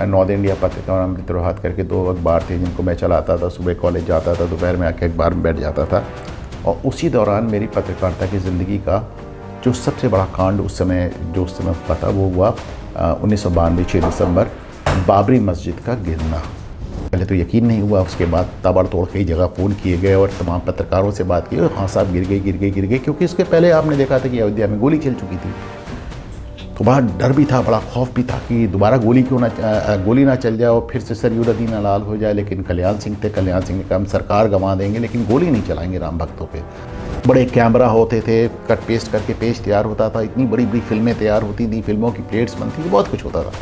North India पत्रिका और अमृत रोहत करके 2 अखबार थे जिनको मैं चलाता था। सुबह कॉलेज जाता था, दोपहर में आके अखबार में बैठ जाता था। और उसी दौरान मेरी पत्रकारिता की ज़िंदगी का जो सबसे बड़ा कांड उस समय हुआ था वो हुआ 1992 6 दिसंबर, बाबरी मस्जिद का गिरना। पहले तो यकीन नहीं हुआ, उसके बाद ताबड़तोड़ कई जगह फ़ोन किए गए और तमाम पत्रकारों से बात की, हाँ साहब गिर गई, क्योंकि इसके पहले आपने देखा था कि अयोध्या में गोली चल चुकी थी। तो बड़ा डर भी था, बड़ा खौफ भी था कि दोबारा गोली ना चल जाए और फिर से सरयुद्दीन लाल हो जाए। लेकिन कल्याण सिंह ने कहा हम सरकार गंवा देंगे लेकिन गोली नहीं चलाएंगे राम भक्तों पे। बड़े कैमरा होते थे, कट पेस्ट करके पेज तैयार होता था, इतनी बड़ी बड़ी फिल्में तैयार होती थी, फिल्मों की प्लेट्स बनती थी, बहुत कुछ होता था।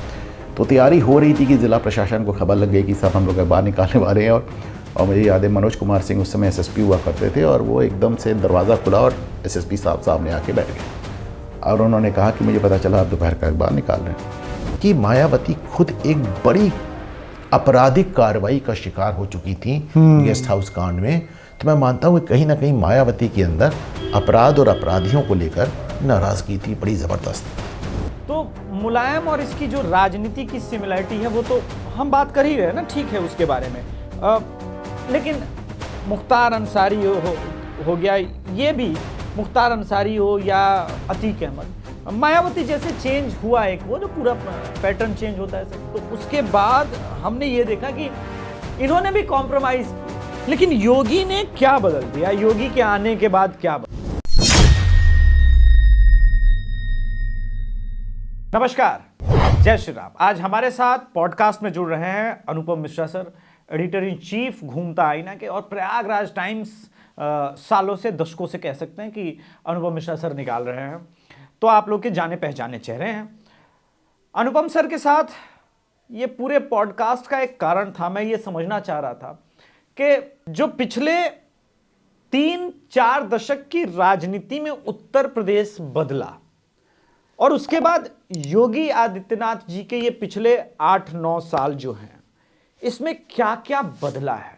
तो तैयारी हो रही थी कि ज़िला प्रशासन को खबर लग गई कि सब हम लोग बाहर निकालने वाले हैं। और मुझे याद है मनोज कुमार सिंह उस समय SSP हुआ करते थे, और वो एकदम से दरवाज़ा खुला और SSP साहब सामने आके बैठ गए और उन्होंने कहा कि मुझे पता चला आप दोपहर का अखबार निकाल रहे हैं। कि मायावती खुद एक बड़ी आपराधिक कार्रवाई का शिकार हो चुकी थी गेस्ट हाउस कांड में। तो मैं मानता हूँ कि कहीं ना कहीं मायावती के अंदर अपराध और अपराधियों को लेकर नाराज़गी थी बड़ी ज़बरदस्त। तो मुलायम और इसकी जो राजनीति की सिमिलरिटी है वो तो हम बात कर ही रहे हैं ना, ठीक है उसके बारे में। लेकिन मुख्तार अंसारी हो गया, ये भी मुख्तार अंसारी हो या अतीक अहमद, मायावती जैसे चेंज हुआ एक वो जो पूरा पैटर्न चेंज होता है सब, तो उसके बाद हमने ये देखा कि इन्होंने भी कॉम्प्रोमाइज किया। लेकिन योगी ने क्या बदल दिया, योगी के आने के बाद क्या बदल? नमस्कार, जय श्री राम। आज हमारे साथ पॉडकास्ट में जुड़ रहे हैं Anupam Mishra sir, editor in chief Ghoomta Aaina के, और प्रयागराज टाइम्स सालों से, दशकों से कह सकते हैं कि अनुपम मिश्रा सर निकाल रहे हैं। तो आप लोग के जाने पहचाने चेहरे हैं। अनुपम सर के साथ ये पूरे पॉडकास्ट का एक कारण था, मैं ये समझना चाह रहा था कि जो पिछले 3-4 दशक की राजनीति में उत्तर प्रदेश बदला, और उसके बाद योगी आदित्यनाथ जी के ये पिछले 8-9 साल जो हैं, इसमें क्या क्या बदला है।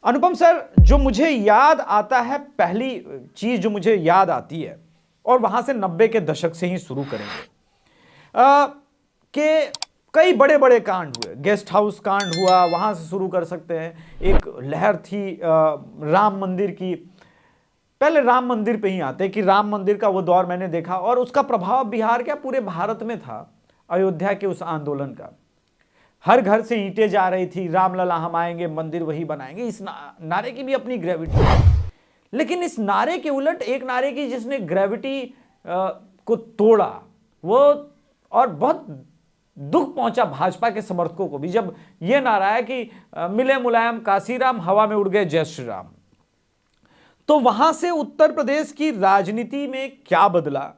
अनुपम सर, जो मुझे याद आता है, पहली चीज जो मुझे याद आती है, और वहां से 90 के दशक से ही शुरू करेंगे, कि कई बड़े बड़े कांड हुए। गेस्ट हाउस कांड हुआ, वहां से शुरू कर सकते हैं। एक लहर थी राम मंदिर की। पहले राम मंदिर पे ही आते कि राम मंदिर का वो दौर मैंने देखा, और उसका प्रभाव बिहार क्या पूरे भारत में था। अयोध्या के उस आंदोलन का, हर घर से ईंटें जा रही थी, रामलला हम आएंगे, मंदिर वही बनाएंगे। इस नारे की भी अपनी ग्रेविटी है, लेकिन इस नारे के उलट एक नारे की जिसने ग्रेविटी को तोड़ा वो, और बहुत दुख पहुंचा भाजपा के समर्थकों को भी, जब ये नारा है कि मिले मुलायम काशीराम, हवा में उड़ गए जय श्री राम। तो वहां से उत्तर प्रदेश की राजनीति में क्या बदला,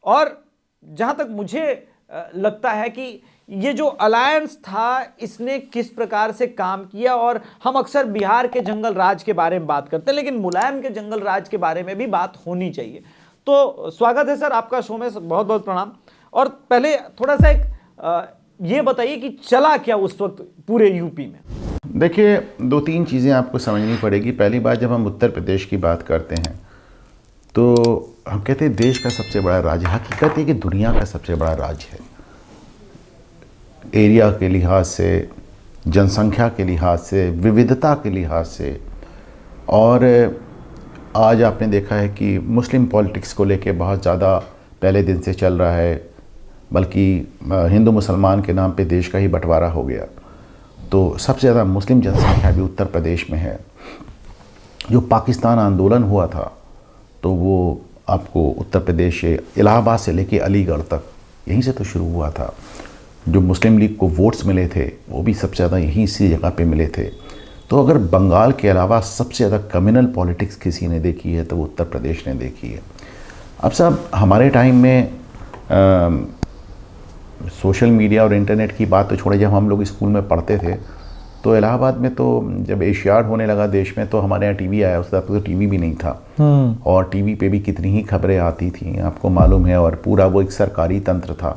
और जहां तक मुझे लगता है कि ये जो अलायंस था इसने किस प्रकार से काम किया। और हम अक्सर बिहार के जंगल राज के बारे में बात करते हैं, लेकिन मुलायम के जंगल राज के बारे में भी बात होनी चाहिए। तो स्वागत है सर आपका शो में, बहुत बहुत प्रणाम। और पहले थोड़ा सा ये बताइए कि चला क्या उस वक्त पूरे यूपी में। देखिए, 2-3 चीज़ें आपको समझनी पड़ेगी। पहली बात, जब हम उत्तर प्रदेश की बात करते हैं तो हम कहते हैं देश का सबसे बड़ा राज्य। हकीकत है कि दुनिया का सबसे बड़ा राज्य है, एरिया के लिहाज से, जनसंख्या के लिहाज से, विविधता के लिहाज से। और आज आपने देखा है कि मुस्लिम पॉलिटिक्स को लेके बहुत ज़्यादा पहले दिन से चल रहा है, बल्कि हिंदू मुसलमान के नाम पे देश का ही बंटवारा हो गया। तो सबसे ज़्यादा मुस्लिम जनसंख्या भी उत्तर प्रदेश में है। जो पाकिस्तान आंदोलन हुआ था तो वो आपको उत्तर प्रदेश से, इलाहाबाद से लेके अलीगढ़ तक, यहीं से तो शुरू हुआ था। जो मुस्लिम लीग को वोट्स मिले थे वो भी सबसे ज़्यादा यहीं इसी जगह पे मिले थे। तो अगर बंगाल के अलावा सबसे ज़्यादा कम्युनल पॉलिटिक्स किसी ने देखी है तो वो उत्तर प्रदेश ने देखी है। अब साहब, हमारे टाइम में सोशल मीडिया और इंटरनेट की बात तो छोड़े, जब हम लोग स्कूल में पढ़ते थे तो इलाहाबाद में तो जब एशियाड होने लगा देश में तो हमारे यहाँ टीवी आया। उससे तो टीवी भी नहीं था, और टीवी पे भी कितनी ही खबरें आती थी आपको मालूम है, और पूरा वो एक सरकारी तंत्र था।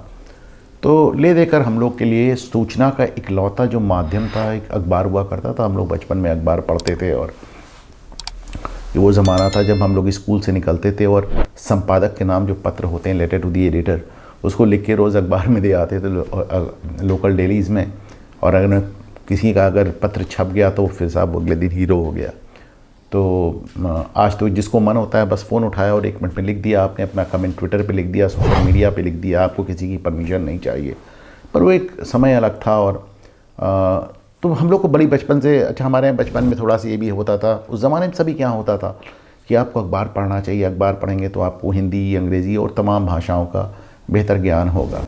तो ले देकर हम लोग के लिए सूचना का इकलौता जो माध्यम था एक अखबार हुआ करता था। हम लोग बचपन में अखबार पढ़ते थे, और वो ज़माना था जब हम लोग स्कूल से निकलते थे और संपादक के नाम जो पत्र होते हैं, लेटर टू दी एडिटर, उसको लिख के रोज़ अखबार में दे आते थे लोकल डेलीज़ में। और अगर किसी का अगर पत्र छप गया तो फिर साहब वो अगले दिन हीरो हो गया। तो आज तो जिसको मन होता है बस फ़ोन उठाया और 1 मिनट में लिख दिया, आपने अपना कमेंट ट्विटर पे लिख दिया, सोशल मीडिया पे लिख दिया, आपको किसी की परमिशन नहीं चाहिए। पर वो एक समय अलग था। और तो हम लोग को बड़ी बचपन से, अच्छा हमारे बचपन में थोड़ा सा ये भी होता था, उस ज़माने में सभी क्या होता था कि आपको अखबार पढ़ना चाहिए, अखबार पढ़ेंगे तो आपको हिंदी, अंग्रेज़ी और तमाम भाषाओं का बेहतर ज्ञान होगा।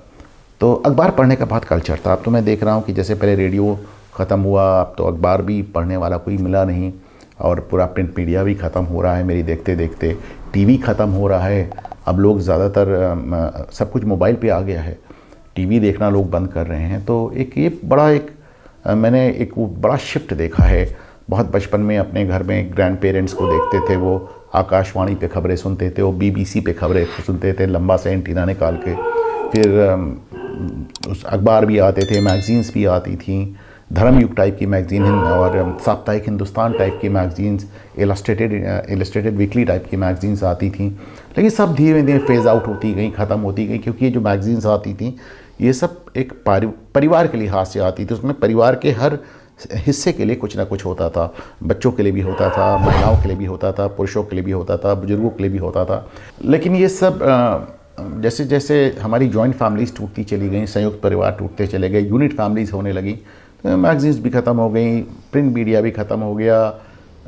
तो अखबार पढ़ने का बहुत कल्चर था। अब तो मैं देख रहा हूँ कि जैसे पहले रेडियो ख़त्म हुआ, अब तो अखबार भी पढ़ने वाला कोई मिला नहीं, और पूरा प्रिंट मीडिया भी ख़त्म हो रहा है मेरी देखते देखते। टीवी ख़त्म हो रहा है, अब लोग ज़्यादातर सब कुछ मोबाइल पे आ गया है, टीवी देखना लोग बंद कर रहे हैं। तो ये बड़ा मैंने एक वो बड़ा शिफ्ट देखा है। बहुत बचपन में अपने घर में ग्रैंड पेरेंट्स को देखते थे, वो आकाशवाणी पे खबरें सुनते थे, वो BBC पे खबरें सुनते थे लंबा सा एंटीना निकाल के। फिर उस अखबार भी आते थे, मैगज़ीन्स भी आती थीं, धर्मयुग टाइप की मैगज़ीन और साप्ताहिक हिंदुस्तान टाइप की मैगज़ीन्स, इलस्ट्रेटेड वीकली टाइप की मैगज़ीन्स आती थीं। लेकिन सब धीरे धीरे फेज़ आउट होती गई, ख़त्म होती गई, क्योंकि ये जो मैगज़ीन्स आती थीं ये सब एक परिवार के लिहाज से आती थी। उसमें परिवार के हर हिस्से के लिए कुछ ना कुछ होता था। बच्चों के लिए भी होता था, महिलाओं के लिए भी होता था, पुरुषों के लिए भी होता था, बुजुर्गों के लिए भी होता था। लेकिन ये सब जैसे जैसे हमारी जॉइंट फैमिलीज़ टूटती चली गई, संयुक्त परिवार टूटते चले गए, यूनिट फैमिलीज़ होने लगी, तो मैगज़ीन्स भी ख़त्म हो गई, प्रिंट मीडिया भी ख़त्म हो गया,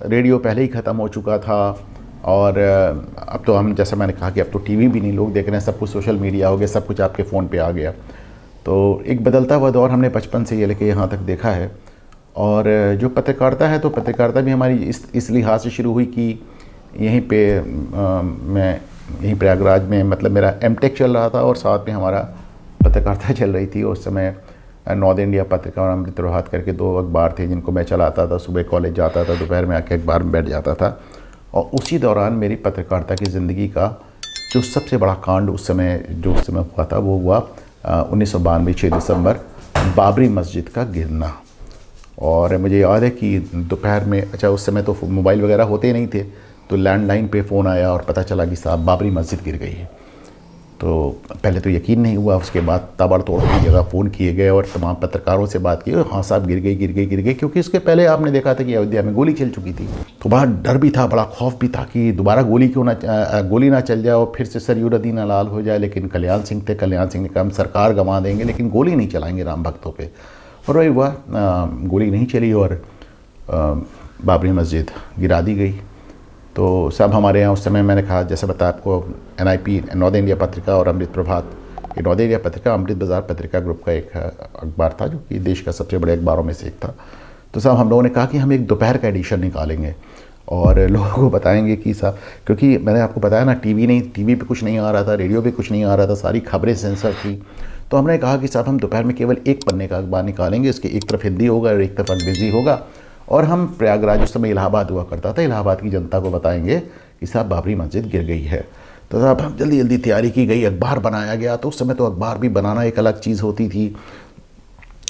रेडियो पहले ही ख़त्म हो चुका था। और अब तो हम, जैसे मैंने कहा कि अब तो टीवी भी नहीं लोग देख रहे हैं, सब कुछ सोशल मीडिया हो गया, सब कुछ आपके फ़ोन पे आ गया। तो एक बदलता हुआ दौर हमने बचपन से ये लेके यहाँ तक देखा है। और जो पत्रकारिता है, तो पत्रकारिता भी हमारी इस लिहाज से शुरू हुई कि यहीं पे मैं यहीं प्रयागराज में, मतलब मेरा एमटेक चल रहा था और साथ में हमारा पत्रकारिता चल रही थी। उस समय नॉर्थ इंडिया पत्रिका और अमृत प्रभात करके 2 अखबार थे जिनको मैं चलाता था। सुबह कॉलेज जाता था, दोपहर में आके अखबार में बैठ जाता था। और उसी दौरान मेरी पत्रकारिता की ज़िंदगी का जो सबसे बड़ा कांड उस समय हुआ था, वो हुआ 1992 6 दिसंबर, बाबरी मस्जिद का गिरना। और मुझे याद है कि दोपहर में, अच्छा उस समय तो मोबाइल वगैरह होते ही नहीं थे, तो लैंडलाइन पे फ़ोन आया और पता चला कि साहब बाबरी मस्जिद गिर गई है। तो पहले तो यकीन नहीं हुआ, उसके बाद ताबड़तोड़ की जगह फ़ोन किए गए और तमाम पत्रकारों से बात की, हाँ साहब गिर गई, क्योंकि उसके पहले आपने देखा था कि अयोध्या में गोली चल चुकी थी। तो बड़ा डर भी था, बड़ा खौफ भी था कि दोबारा गोली ना चल जाए और फिर से सरयूर-उद-दीन अलाल हो जाए। लेकिन कल्याण सिंह ने कहा हम सरकार गंवा देंगे लेकिन गोली नहीं चलाएंगे राम भक्तों पर। और वही हुआ, गोली नहीं चली और बाबरी मस्जिद गिरा दी गई। तो सब हमारे यहाँ उस समय, मैंने कहा जैसे बताया आपको, NIP नॉर्थ इंडिया पत्रिका और अमृत प्रभात, ये नॉर्थ इंडिया पत्रिका अमृत बाज़ार पत्रिका ग्रुप का एक अखबार था जो कि देश का सबसे बड़े अखबारों में से एक था। तो साहब हम लोगों ने कहा कि हम एक दोपहर का एडिशन निकालेंगे और लोगों को बताएंगे कि साहब, क्योंकि मैंने आपको बताया ना, टीवी पे कुछ नहीं आ रहा था, रेडियो पे कुछ नहीं आ रहा था, सारी खबरें सेंसर थी। तो हमने कहा कि साहब हम दोपहर में केवल एक पन्ने का अखबार निकालेंगे, उसके एक तरफ हिंदी होगा और एक तरफ अंग्रेज़ी होगा, और हम प्रयागराज, उस समय इलाहाबाद हुआ करता था, इलाहाबाद की जनता को बताएंगे कि साहब बाबरी मस्जिद गिर गई है। तो साहब हम जल्दी तैयारी की गई, अखबार बनाया गया। तो उस समय तो अखबार भी बनाना एक अलग चीज़ होती थी,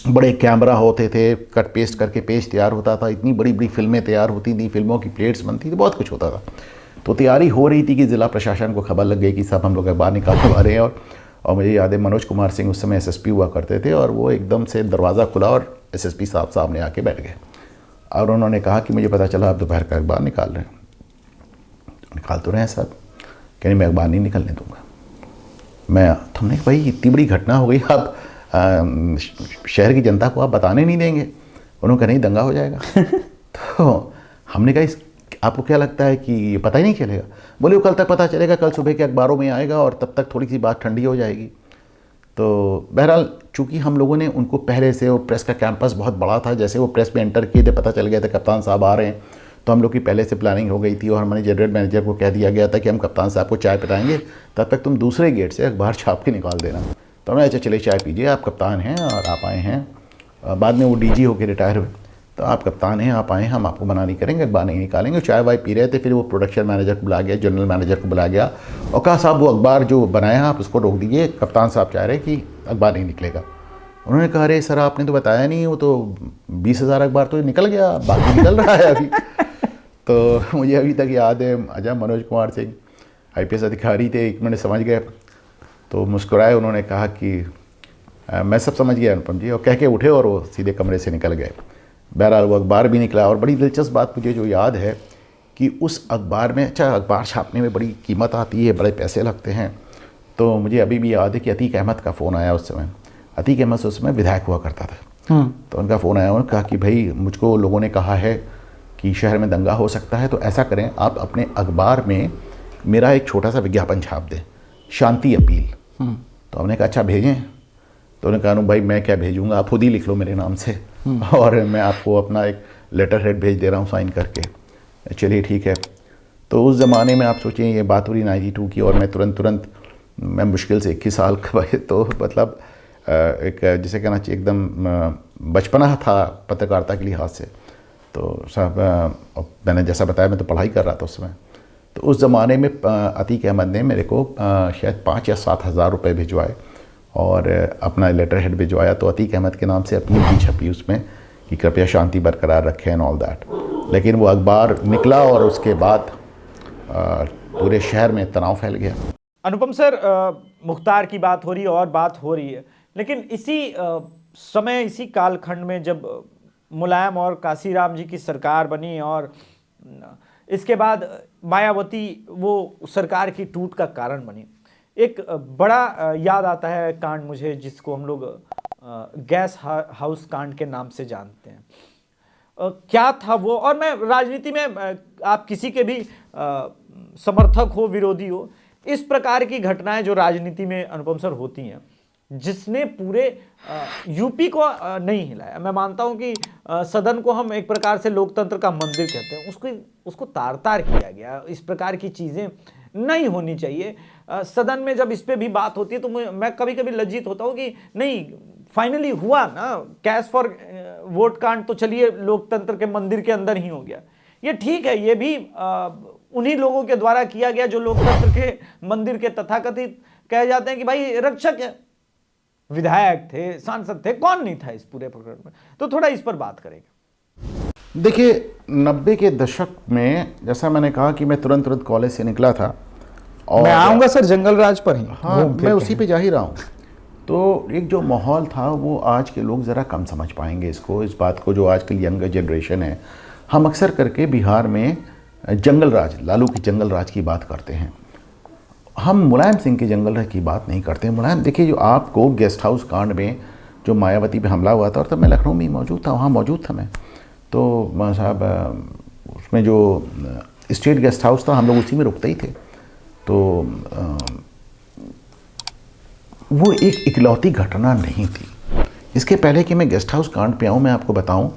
बड़े कैमरा होते थे, कट पेस्ट करके पेज तैयार होता था, इतनी बड़ी बड़ी फिल्में तैयार होती थी, फिल्मों की प्लेट्स बनती थी, बहुत कुछ होता था। तो तैयारी हो रही थी कि ज़िला प्रशासन को खबर लग गई कि साहब हम लोग अखबार निकालने वाले हैं। और मुझे याद है मनोज कुमार सिंह उस समय SSP हुआ करते थे, और वो एकदम से दरवाज़ा खुला और SSP साहब सामने आके बैठ गए और उन्होंने कहा कि मुझे पता चला आप दोपहर का अखबार निकाल रहे हैं। निकाल तो रहे हैं साहब, कहने मैं अखबार नहीं निकलने दूंगा। तुमने भाई इतनी बड़ी घटना हो गई, आप शहर की जनता को आप बताने नहीं देंगे? उन्होंने कहा नहीं, दंगा हो जाएगा। तो हमने कहा आपको क्या लगता है कि ये पता ही नहीं चलेगा? बोले वो कल तक पता चलेगा, कल सुबह के अखबारों में आएगा और तब तक थोड़ी सी बात ठंडी हो जाएगी। तो बहरहाल चूँकि हम लोगों ने उनको पहले से, वो प्रेस का कैंपस बहुत बड़ा था, जैसे वो प्रेस में एंटर किए थे पता चल गया था कप्तान साहब आ रहे हैं, तो हम लोग की पहले से प्लानिंग हो गई थी और हमारे जनरल मैनेजर को कह दिया गया था कि हम कप्तान साहब को चाय पिलाएंगे, तब तक तुम दूसरे गेट से अखबार छाप के निकाल देना। तो हमने अच्छा चले चाय पीजिए, आप कप्तान हैं और आप आए हैं। बाद में वो DG होकर रिटायर हुए, तो आप कप्तान हैं, आप आए हैं, हम आपको मना नहीं करेंगे, अखबार नहीं निकालेंगे। चाय वाय पी रहे थे, फिर वो प्रोडक्शन मैनेजर को बुला गया, जनरल मैनेजर को बुला गया और कहा साहब वो अखबार जो बनाया आप उसको रोक दीजिए, कप्तान साहब चाह रहे कि अखबार नहीं निकलेगा। उन्होंने कहा अरे सर आपने तो बताया नहीं, वो तो 20,000 अखबार तो निकल गया, बाकी निकल रहा है अभी। तो मुझे अभी तक याद है, अच्छा मनोज कुमार सिंह IPS अधिकारी थे, 1 मिनट समझ गए। तो मुस्कुराए, उन्होंने कहा कि मैं सब समझ गया अनुपम जी, और कह के उठे और वो सीधे कमरे से निकल गए। बहरहाल वो अखबार भी निकला, और बड़ी दिलचस्प बात मुझे जो याद है कि उस अखबार में, अच्छा अखबार छापने में बड़ी कीमत आती है, बड़े पैसे लगते हैं, तो मुझे अभी भी याद है कि अतीक अहमद का फ़ोन आया उस समय। अतीक अहमद उस समय विधायक हुआ करता था। तो उनका फ़ोन आया, उन्होंने कहा कि भाई मुझको लोगों ने कहा है कि शहर में दंगा हो सकता है, तो ऐसा करें आप अपने अखबार में मेरा एक छोटा सा विज्ञापन छाप दें, शांति अपील। तो हमने कहा अच्छा भेजें। तो उन्होंने कहा भाई मैं क्या भेजूँगा, आप खुद ही लिख लो मेरे नाम से, और मैं आपको अपना एक लेटर हेड भेज दे रहा हूँ साइन करके। चलिए ठीक है। तो उस ज़माने में आप सोचिए, ये बात हो रही 92 की, और मैं तुरंत मैं मुश्किल से 21 साल का, तो मतलब एक जिसे कहना चाहिए एकदम बचपना था पत्रकारिता के लिहाज से। तो साहब मैंने जैसा बताया, मैं तो पढ़ाई कर रहा था उस समय। तो उस ज़माने में अतीक अहमद ने मेरे को शायद 5 या 7 हज़ार रुपये भिजवाए और अपना लेटर हेड भिजवाया। तो अतीक अहमद के नाम से अपील भी छपी उसमें कि कृपया शांति बरकरार रखें एंड ऑल दैट। लेकिन वो अखबार निकला और उसके बाद पूरे शहर में तनाव फैल गया। अनुपम सर, मुख्तार की बात हो रही है और बात हो रही है, लेकिन इसी समय, इसी कालखंड में जब मुलायम और काशीराम जी की सरकार बनी और इसके बाद मायावती वो सरकार की टूट का कारण बनी, एक बड़ा याद आता है कांड मुझे, जिसको हम लोग गैस हाउस कांड के नाम से जानते हैं। क्या था वो? और मैं राजनीति में, आप किसी के भी समर्थक हो विरोधी हो, इस प्रकार की घटनाएं जो राजनीति में अनुपम सर होती हैं, जिसने पूरे यूपी को नहीं हिलाया। मैं मानता हूं कि सदन को हम एक प्रकार से लोकतंत्र का मंदिर कहते हैं, उसको तार तार किया गया। इस प्रकार की चीज़ें नहीं होनी चाहिए। सदन में जब इस पे भी बात होती है तो मैं कभी कभी लज्जित होता हूँ कि नहीं, फाइनली हुआ ना, कैश फॉर वोट कांड, तो चलिए लोकतंत्र के मंदिर के अंदर ही हो गया। ये ठीक है, ये भी उन्हीं लोगों के द्वारा किया गया जो लोकतंत्र के मंदिर के तथाकथित कहे जाते हैं कि भाई रक्षक है, विधायक थे, सांसद थे, कौन नहीं था इस पूरे प्रकरण में। तो थोड़ा इस पर बात करेंगे। देखिए 90 के दशक में, जैसा मैंने कहा कि मैं तुरंत कॉलेज से निकला था, और मैं आऊंगा सर जंगल राज पर ही। हाँ, मैं उसी पे जा ही रहा हूँ। तो एक जो माहौल था वो आज के लोग ज़रा कम समझ पाएंगे इसको, इस बात को, जो आज की यंगर जनरेशन है। हम अक्सर करके बिहार में जंगल राज, लालू की जंगल राज की बात करते हैं, हम मुलायम सिंह के जंगल राज की बात नहीं करते। मुलायम, देखिए जो आपको गेस्ट हाउस कांड में जो मायावती पे हमला हुआ था, और तब मैं लखनऊ में ही मौजूद था, वहाँ मौजूद था मैं। तो साहब उसमें जो स्टेट गेस्ट हाउस था, हम लोग उसी में रुकते ही थे। तो वो एक इकलौती घटना नहीं थी। इसके पहले कि मैं गेस्ट हाउस कांड पे आऊँ, मैं आपको बताऊं,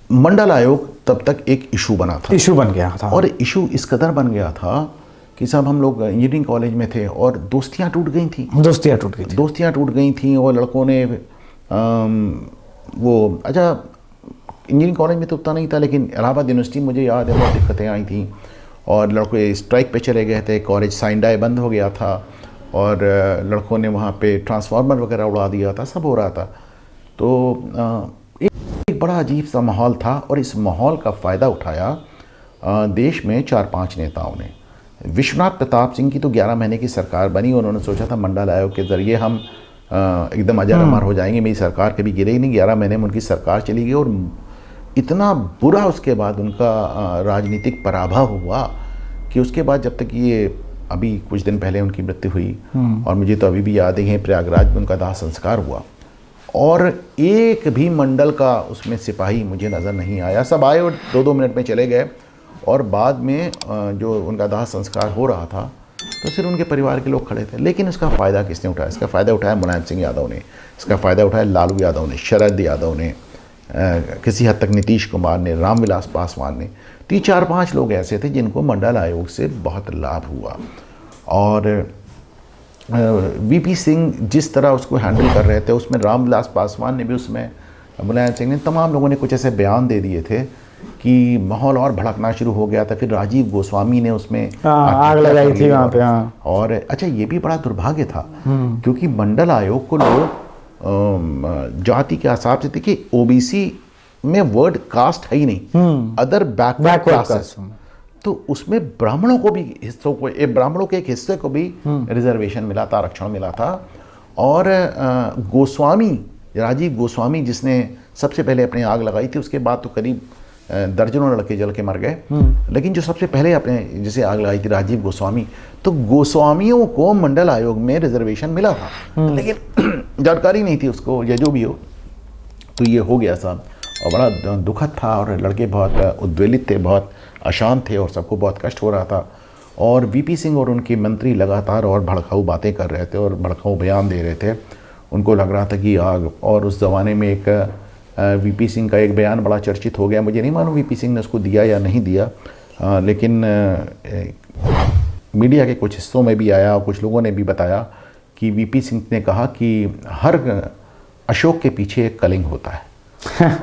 मंडल आयोग तब तक एक इशू बना था, इशू बन गया था, और इशू इस कदर बन गया था कि साहब हम लोग इंजीनियरिंग कॉलेज में थे और दोस्तियां टूट गई थी। दोस्तियां टूट गई थी और लड़कों ने वो, अच्छा इंजीनियरिंग कॉलेज में तो उतना नहीं था, लेकिन इलाहाबाद यूनिवर्सिटी मुझे याद है बहुत दिक्कतें आई थी, और लड़के स्ट्राइक पे चले गए थे, कॉलेज साइंडाई बंद हो गया था, और लड़कों ने वहाँ पे ट्रांसफार्मर वगैरह उड़ा दिया था, सब हो रहा था। तो एक बड़ा अजीब सा माहौल था, और इस माहौल का फ़ायदा उठाया देश में 4-5 नेताओं ने। विश्वनाथ प्रताप सिंह की तो 11 महीने की सरकार बनी, उन्होंने सोचा था मंडल आयोग के ज़रिए हम एकदम अजर अमर हो जाएंगे, मेरी सरकार कभी गिरेगी नहीं। 11 महीने में उनकी सरकार चली गई, और इतना बुरा उसके बाद उनका राजनीतिक पराभव हुआ कि उसके बाद, जब तक ये अभी कुछ दिन पहले उनकी मृत्यु हुई, और मुझे तो अभी भी याद है प्रयागराज में उनका दाह संस्कार हुआ, और एक भी मंडल का उसमें सिपाही मुझे नज़र नहीं आया। सब आए और 2-2 मिनट में चले गए, और बाद में जो उनका दाह संस्कार हो रहा था तो सिर्फ उनके परिवार के लोग खड़े थे। लेकिन इसका फ़ायदा किसने उठाया? इसका फ़ायदा उठाया मुलायम सिंह यादव ने, इसका फ़ायदा उठाया लालू यादव ने, शरद यादव ने, किसी हद तक नीतीश कुमार ने, रामविलास पासवान ने। तो ये 4-5 लोग ऐसे थे जिनको मंडल आयोग से बहुत लाभ हुआ। और वीपी सिंह जिस तरह उसको हैंडल कर रहे थे, उसमें रामविलास पासवान ने भी, उसमें मुलायम सिंह ने, तमाम लोगों ने कुछ ऐसे बयान दे दिए थे कि माहौल और भड़कना शुरू हो गया था। फिर राजीव गोस्वामी ने उसमें आग लगाई थी वहाँ पे। और अच्छा, ये भी बड़ा दुर्भाग्य था, क्योंकि मंडल आयोग को लोग जाति के हिसाब से, देखिए ओबीसी में वर्ड कास्ट है ही नहीं, अदर बैकवर्ड क्लासेस, तो उसमें ब्राह्मणों को भी हिस्सों को, ब्राह्मणों के एक हिस्से को भी रिजर्वेशन मिला था, आरक्षण मिला था। और गोस्वामी, राजीव गोस्वामी जिसने सबसे पहले अपने आग लगाई थी, उसके बाद तो करीब दर्जनों लड़के जल के मर गए, लेकिन जो सबसे पहले अपने जिसे आग लगाई थी राजीव गोस्वामी, तो गोस्वामियों को मंडल आयोग में रिजर्वेशन मिला था, लेकिन जानकारी नहीं थी उसको, या जो भी हो। तो ये हो गया साहब, और बड़ा दुखद था, और लड़के बहुत उद्वेलित थे, बहुत अशांत थे, और सबको बहुत कष्ट हो रहा था। और वीपी सिंह और उनके मंत्री लगातार और भड़काऊ बातें कर रहे थे और भड़काऊ बयान दे रहे थे। उनको लग रहा था कि आग, और उस ज़माने में एक वीपी सिंह का एक बयान बड़ा चर्चित हो गया, मुझे नहीं मालूम वीपी सिंह ने उसको दिया या नहीं दिया, लेकिन मीडिया के कुछ हिस्सों में भी आया और कुछ लोगों ने भी बताया कि वीपी सिंह ने कहा कि हर अशोक के पीछे एक कलिंग होता है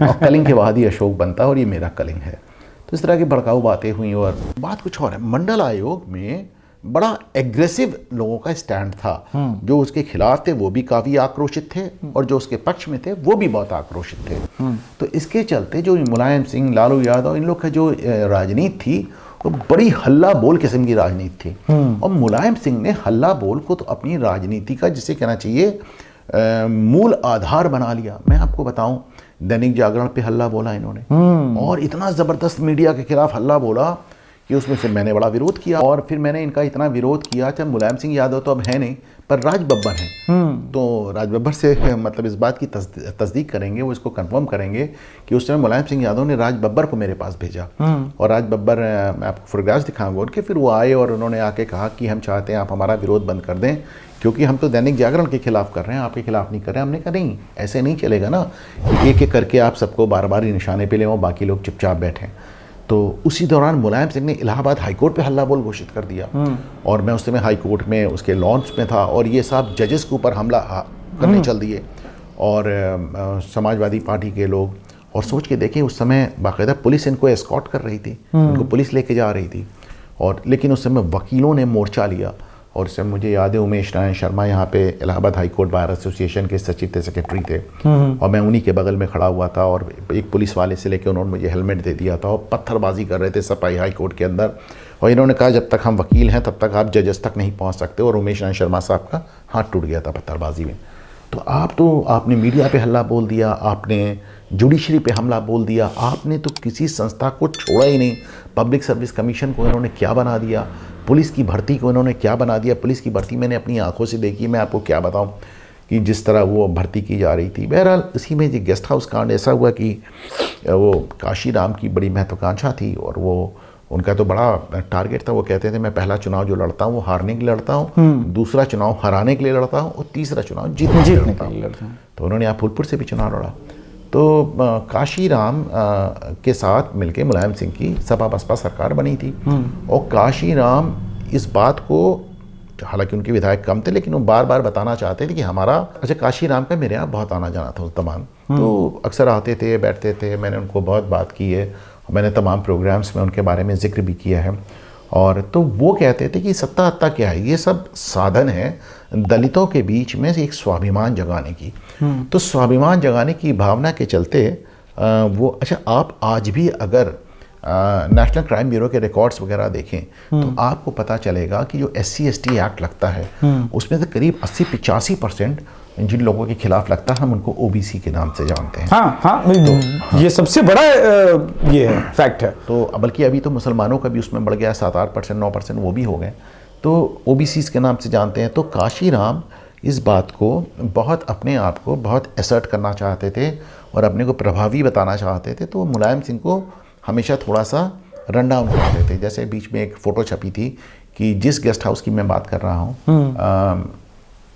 और कलिंग के बाद ही अशोक बनता है, और ये मेरा कलिंग है। तो इस तरह की भड़काऊ बातें हुई। और बात कुछ और है, मंडल आयोग में बड़ा एग्रेसिव लोगों का स्टैंड था। जो उसके खिलाफ थे वो भी काफ़ी आक्रोशित थे, और जो उसके पक्ष में थे वो भी बहुत आक्रोशित थे। तो इसके चलते जो मुलायम सिंह, लालू यादव, इन लोग का जो राजनीति थी वो बड़ी हल्ला बोल किस्म की राजनीति थी। और मुलायम सिंह ने हल्ला बोल को तो अपनी राजनीति का, जिसे कहना चाहिए, मूल आधार बना लिया। मैं आपको बताऊं, दैनिक जागरण पे हल्ला बोला इन्होंने, और इतना ज़बरदस्त मीडिया के खिलाफ हल्ला बोला कि उसमें फिर मैंने बड़ा विरोध किया। और फिर मैंने इनका इतना विरोध किया, चाहे मुलायम सिंह यादव तो अब है नहीं, पर राज बब्बर हैं। तो राज बब्बर से मतलब इस बात की तस्दीक करेंगे, वो इसको कंफर्म करेंगे कि उस समय मुलायम सिंह यादव ने राज बब्बर को मेरे पास भेजा। और राज बब्बर, मैं आपको फोटोग्राफ्स दिखाऊंगा उनके, फिर वो आए और उन्होंने आके कहा कि हम चाहते हैं आप हमारा विरोध बंद कर दें, क्योंकि हम तो दैनिक जागरण के खिलाफ कर रहे हैं, आपके खिलाफ नहीं कर रहे हैं। हमने कहा नहीं, ऐसे नहीं चलेगा ना, एक एक करके आप सबको बार बार ही निशाने पे ले और बाकी लोग चुपचाप बैठें। तो उसी दौरान मुलायम सिंह ने इलाहाबाद हाईकोर्ट पे हल्ला बोल घोषित कर दिया, और मैं उस समय हाईकोर्ट में उसके लॉन्च में था, और ये साहब जजेस के ऊपर हमला करने चल दिए, और समाजवादी पार्टी के लोग। और सोच के देखें, उस समय बाकायदा पुलिस इनको एस्कॉर्ट कर रही थी, इनको पुलिस लेके जा रही थी। और लेकिन उस समय वकीलों ने मोर्चा लिया, और इससे मुझे याद है उमेश नारायण शर्मा यहाँ पे Allahabad high court bar association के सचिव थे, सेक्रेटरी थे, और मैं उन्हीं के बगल में खड़ा हुआ था। और एक पुलिस वाले से लेकर उन्होंने मुझे हेलमेट दे दिया था, और पत्थरबाजी कर रहे थे सपाई हाई कोर्ट के अंदर। और इन्होंने कहा जब तक हम वकील हैं तब तक आप जजेस तक नहीं पहुँच सकते, और उमेश नारायण शर्मा साहब का हाथ टूट गया था पत्थरबाजी में। तो आपने मीडिया पे हल्ला बोल दिया, आपने जुडिशरी पे हमला बोल दिया, आपने तो किसी संस्था को छोड़ा ही नहीं। पब्लिक सर्विस कमीशन को इन्होंने क्या बना दिया, पुलिस की भर्ती को इन्होंने क्या बना दिया। पुलिस की भर्ती मैंने अपनी आंखों से देखी, मैं आपको क्या बताऊं कि जिस तरह वो भर्ती की जा रही थी। बहरहाल इसी में जो गेस्ट हाउस कांड ऐसा हुआ कि वो काशीराम की बड़ी महत्वाकांक्षा थी, और वो उनका तो बड़ा टारगेट था। वो कहते थे मैं पहला चुनाव जो लड़ता हूँ वो हारने के लिए लड़ता हूँ, दूसरा चुनाव हराने के लिए लड़ता हूँ, और तीसरा चुनाव जीतने के लिए लड़ता हूँ। तो उन्होंने यहाँ फूलपुर से भी चुनाव लड़ा। तो काशीराम के साथ मिलके मुलायम सिंह की सपा बसपा सरकार बनी थी, और काशीराम इस बात को, हालांकि उनके विधायक कम थे, लेकिन वो बार बार बताना चाहते थे कि हमारा, अच्छा काशीराम का मेरे यहाँ बहुत आना जाना था उस दौरान, तो अक्सर आते थे, बैठते थे, मैंने उनको बहुत बात की है, और मैंने तमाम प्रोग्राम्स में उनके बारे में जिक्र भी किया है। और तो वो कहते थे कि सत्ता हत्ता क्या है, ये सब साधन है दलितों के बीच में एक स्वाभिमान जगाने की। तो स्वाभिमान जगाने की भावना के चलते वो, अच्छा आप आज भी अगर नेशनल क्राइम ब्यूरो के रिकॉर्ड्स वगैरह देखें तो आपको पता चलेगा कि जो SC/ST एक्ट लगता है उसमें से करीब 80-85% जिन लोगों के खिलाफ लगता है हम उनको OBC के नाम से जानते हैं। तो ये सबसे बड़ा ये है, फैक्ट है। तो बल्कि अभी तो मुसलमानों का भी उसमें बढ़ गया, 7-8%, 9% वो भी हो गए, तो OBCs के नाम से जानते हैं। तो काशीराम इस बात को बहुत, अपने आप को बहुत असर्ट करना चाहते थे और अपने को प्रभावी बताना चाहते थे। तो मुलायम सिंह को हमेशा थोड़ा सा रन डाउन करते थे। जैसे बीच में एक फ़ोटो छपी थी कि जिस गेस्ट हाउस की मैं बात कर रहा हूँ,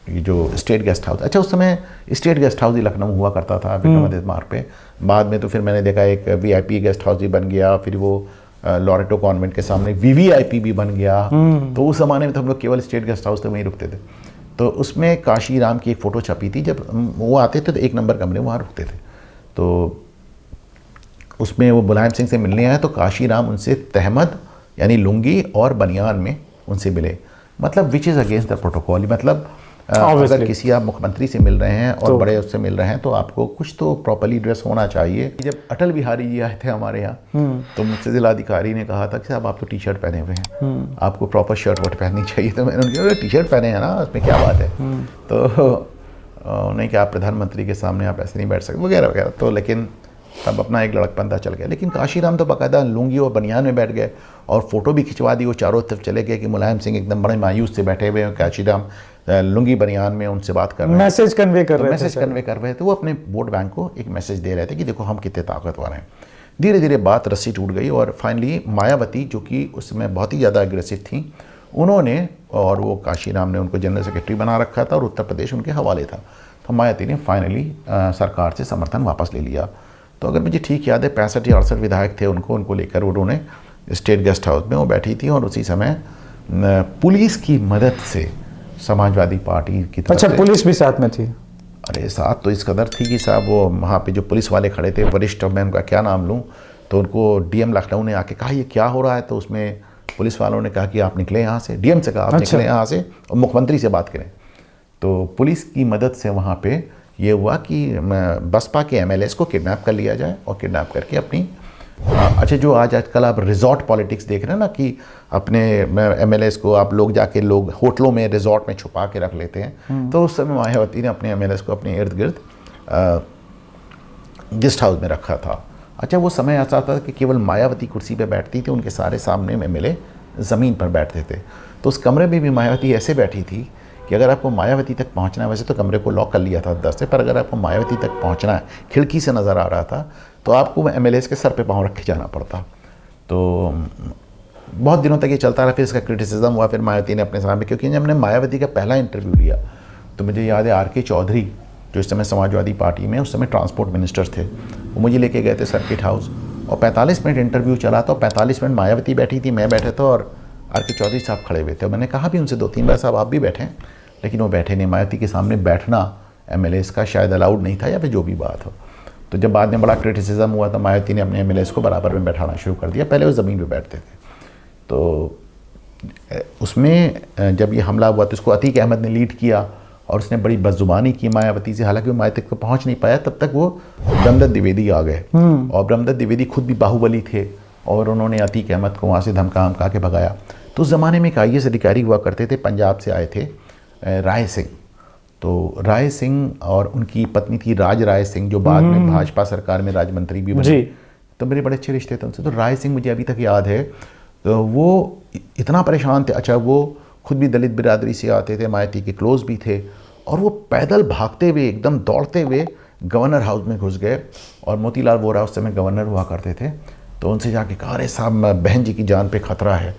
ये जो स्टेट गेस्ट हाउस, अच्छा उस समय स्टेट गेस्ट हाउस ही लखनऊ हुआ करता था विक्रमादित्य मार्ग पे। बाद में तो फिर मैंने देखा एक VIP गेस्ट हाउस भी बन गया, फिर वो लॉरेटो कॉन्वेंट के सामने VVIP भी बन गया। तो उस ज़माने में तो हम लोग केवल स्टेट गेस्ट हाउस तो वहीं रुकते थे। तो उसमें काशीराम की एक फ़ोटो छपी थी, जब वो आते थे तो 1 नंबर कमरे वहाँ रुकते थे। तो उसमें वो मुलायम सिंह से मिलने आए तो काशीराम उनसे तहमद यानी लुंगी और बनियान में उनसे मिले, मतलब which is against the protocol. मतलब अगर किसी आप मुख्यमंत्री से मिल रहे हैं और बड़े उससे मिल रहे हैं तो आपको कुछ तो प्रॉपर्ली ड्रेस होना चाहिए। जब अटल बिहारी जी आए थे हमारे यहाँ तो मुझसे जिलाधिकारी ने कहा था कि साहब आप तो टी शर्ट पहने हुए हैं, आपको प्रॉपर शर्ट वट पहननी चाहिए। तो मैंने उनके टी शर्ट पहने हैं ना, उसमें क्या बात है। तो नहीं कि आप प्रधानमंत्री के सामने आप ऐसे नहीं बैठ सकते वगैरह वगैरह। तो लेकिन तब अपना एक लड़कपंथा चल गया। लेकिन काशीराम तो बाकायदा लुंगी और बनियान में बैठ गए और फ़ोटो भी खिंचवा दी। वो चारों तरफ चले गए कि मुलायम सिंह एकदम बड़े मायूस से बैठे हुए हैं, काशीराम लुंगी बनियान में उनसे बात कर रहे हैं, मैसेज कन्वे कर रहे थे। मैसेज कन्वे कर रहे थे। वो अपने वोट बैंक को एक मैसेज दे रहे थे कि देखो हम कितने ताकतवर हैं। धीरे धीरे बात रस्सी टूट गई और फाइनली मायावती, जो कि उस समय बहुत ही ज़्यादा एग्रेसिव थी, उन्होंने, और वो काशीराम ने उनको जनरल सेक्रेटरी बना रखा था और उत्तर प्रदेश उनके हवाले था। तो मायावती ने फाइनली सरकार से समर्थन वापस ले लिया। तो अगर मुझे ठीक याद है 65 या 68 विधायक थे, उनको लेकर उन्होंने स्टेट गेस्ट हाउस में वो बैठी थी और उसी समय पुलिस की मदद से समाजवादी पार्टी की तरफ अच्छा, पुलिस भी साथ में थी? अरे साथ तो इस कदर थी कि साहब वो वहाँ पे जो पुलिस वाले खड़े थे वरिष्ठ, मैं उनका क्या नाम लूँ, तो उनको डीएम लखनऊ ने आके कहा ये क्या हो रहा है। तो उसमें पुलिस वालों ने कहा कि आप निकले यहाँ से, डीएम से कहा आप निकले यहाँ से और मुख्यमंत्री से बात करें। तो पुलिस की मदद से वहाँ पे ये हुआ कि बसपा के एमएलएस को किडनैप कर लिया जाए और किडनैप करके अपनी अच्छा, जो आजकल आप रिजॉर्ट पॉलिटिक्स देख रहे हैं ना कि अपने एमएलएस को आप लोग जाके लोग होटलों में रिजॉर्ट में छुपा के रख लेते हैं, तो उस समय मायावती ने अपने एमएलएस को अपने इर्द गिर्द गेस्ट हाउस में रखा था। अच्छा, वो समय ऐसा था कि केवल मायावती कुर्सी पे बैठती थी, उनके सारे सामने में एमएलए ज़मीन पर बैठते थे। तो उस कमरे में भी मायावती ऐसे बैठी थी कि अगर आपको मायावती तक पहुंचना है, वैसे तो कमरे को लॉक कर लिया था अंदर से, पर अगर आपको मायावती तक पहुंचना है, खिड़की से नज़र आ रहा था, तो आपको एमएलए के सर पे पाँव रख के जाना पड़ता। तो बहुत दिनों तक ये चलता रहा। फिर इसका क्रिटिसिज्म हुआ, फिर मायावती ने अपने सामने, क्योंकि जब हमने मायावती का पहला इंटरव्यू लिया तो मुझे याद है आर के चौधरी, जो इस समय समाजवादी पार्टी में उस समय ट्रांसपोर्ट मिनिस्टर थे, वो मुझे लेके गए थे सर्किट हाउस और 45 मिनट इंटरव्यू चला। तो 45 मिनट मायावती बैठी थी, मैं बैठा था और आर के चौधरी साहब खड़े हुए थे। मैंने कहा भी उनसे 2-3 बार साहब आप भी बैठें, लेकिन वो बैठे नहीं। मायावती के सामने बैठना एमएलए का शायद अलाउड नहीं था या फिर जो भी बात हो। तो जब बाद में बड़ा क्रिटिसिज्म हुआ तो मायावती ने अपने एमएलए को बराबर में बैठाना शुरू कर दिया। पहले वो ज़मीन पे बैठते थे। तो उसमें जब ये हमला हुआ तो उसको अतीक अहमद ने लीड किया और उसने बड़ी बदजुबानी की मायावती से। हालांकि वो मायावती तक पहुँच नहीं पाया, तब तक वो ब्रह्मदत्त द्विवेदी आ गए और ब्रह्मदत्त द्विवेदी खुद भी बाहुबली थे और उन्होंने अतीक अहमद को वहाँ से धमका के भगाया। तो उस ज़माने में एक IAS अधिकारी हुआ करते थे, पंजाब से आए थे, राय सिंह। तो राय सिंह और उनकी पत्नी थी राज राय सिंह, जो बाद में भाजपा सरकार में राज्य मंत्री भी बने। तो मेरे बड़े अच्छे रिश्ते थे उनसे। तो राय सिंह मुझे अभी तक याद है, तो वो इतना परेशान थे। अच्छा, वो खुद भी दलित बिरादरी से आते थे, मायावती के क्लोज भी थे, और वो पैदल भागते हुए एकदम दौड़ते हुए गवर्नर हाउस में घुस गए और मोतीलाल वोरा उस समय गवर्नर हुआ करते थे। तो उनसे जाके कहा, अरे साहब बहन जी की जान पे खतरा है।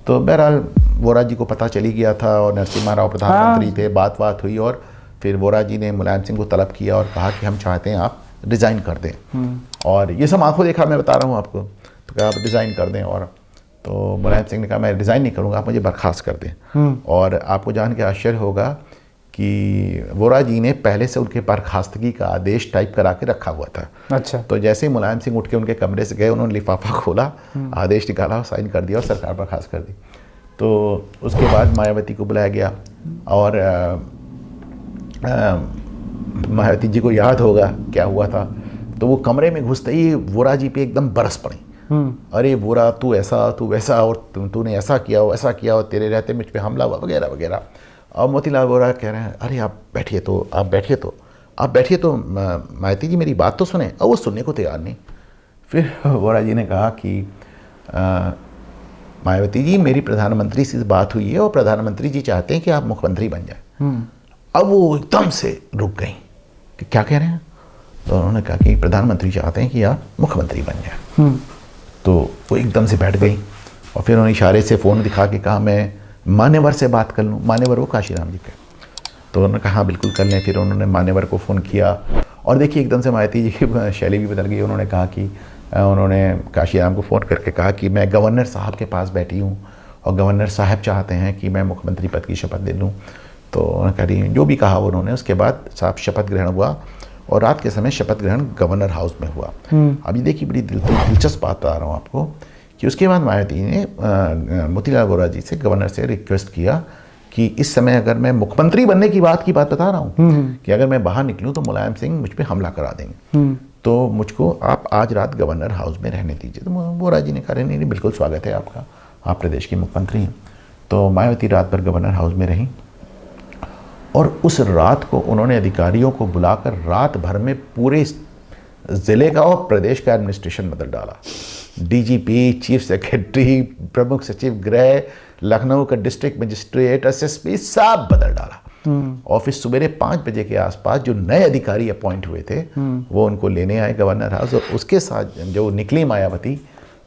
तो बहरहाल वोरा जी को पता चली गया था और नरसिम्हा राव प्रधानमंत्री थे, बात हुई और फिर वोरा जी ने मुलायम सिंह को तलब किया और कहा कि हम चाहते हैं आप रिज़ाइन कर दें। और ये सब आंखों देखा मैं बता रहा हूँ आपको। तो कहा आप रिज़ाइन कर दें, और तो मुलायम सिंह ने कहा मैं रिज़ाइन नहीं करूँगा, आप मुझे बर्खास्त कर दें। और आपको जान के आश्चर्य होगा कि वोरा जी ने पहले से उनके बर्खास्तगी का आदेश टाइप करा के रखा हुआ था। अच्छा। तो जैसे ही मुलायम सिंह उठ के उनके कमरे से गए, उन्होंने लिफाफा खोला, आदेश निकाला, साइन कर दिया और सरकार बर्खास्त कर दी। तो उसके बाद मायावती को बुलाया गया और मायावती जी को याद होगा क्या हुआ था। तो वो कमरे में घुसते ही वोरा जी पे एकदम बरस पड़ी, अरे वोरा तू ऐसा तू वैसा, और तूने ऐसा किया वैसा किया, और तेरे रहते मुझ पे हमला हुआ वगैरह वगैरह। और मोतीलाल वोरा कह रहे हैं, अरे आप बैठिए तो मायावती जी मेरी बात तो सुने। और वो सुनने को तैयार नहीं। फिर वोरा जी ने कहा कि मायावती जी मेरी प्रधानमंत्री से बात हुई है और प्रधानमंत्री जी चाहते हैं कि आप मुख्यमंत्री बन जाए। अब वो एकदम से रुक गई कि क्या कह रहे हैं। तो उन्होंने कहा कि प्रधानमंत्री चाहते हैं कि आप मुख्यमंत्री बन जाए। तो वो एकदम से बैठ गई और फिर उन्होंने इशारे से फ़ोन दिखा के कहा मैं मान्यवर से बात कर लूँ। मान्यवर वो काशीराम जी के। तो उन्होंने कहा हाँ बिल्कुल कर लें। फिर उन्होंने मान्यवर को फ़ोन किया और देखिए एकदम से मायावती जी की शैली भी बदल गई। उन्होंने कहा कि उन्होंने काशीराम को फ़ोन करके कहा कि मैं गवर्नर साहब के पास बैठी हूँ और गवर्नर साहब चाहते हैं कि मैं मुख्यमंत्री पद की शपथ ले लूँ। तो उन्होंने कहा जो भी कहा उन्होंने, उसके बाद साहब शपथ ग्रहण हुआ और रात के समय शपथ ग्रहण गवर्नर हाउस में हुआ। अभी देखिए बड़ी दिलचस्प बात बता रहा हूँ आपको कि उसके बाद मायावती ने मोतीलाल वोरा जी से, गवर्नर से रिक्वेस्ट किया कि इस समय अगर मैं मुख्यमंत्री बनने की बात बता रहा हूँ कि अगर मैं बाहर निकलूँ तो मुलायम सिंह मुझ पे हमला करा देंगे, तो मुझको आप आज रात गवर्नर हाउस में रहने दीजिए। तो वोरा जी ने कहा नहीं, बिल्कुल स्वागत है आपका, आप प्रदेश के मुख्यमंत्री हैं। तो मायावती रात भर गवर्नर हाउस में रहीं और उस रात को उन्होंने अधिकारियों को बुलाकर रात भर में पूरे ज़िले का और प्रदेश का एडमिनिस्ट्रेशन बदल डाला। डीजीपी, चीफ सेक्रेटरी, प्रमुख सचिव गृह, लखनऊ का डिस्ट्रिक्ट मजिस्ट्रेट, एसएसपी सब बदल डाला। और फिर सवेरे 5 बजे के आसपास जो नए अधिकारी अपॉइंट हुए थे वो उनको लेने आए गवर्नर हाउस, और उसके साथ जो निकली मायावती,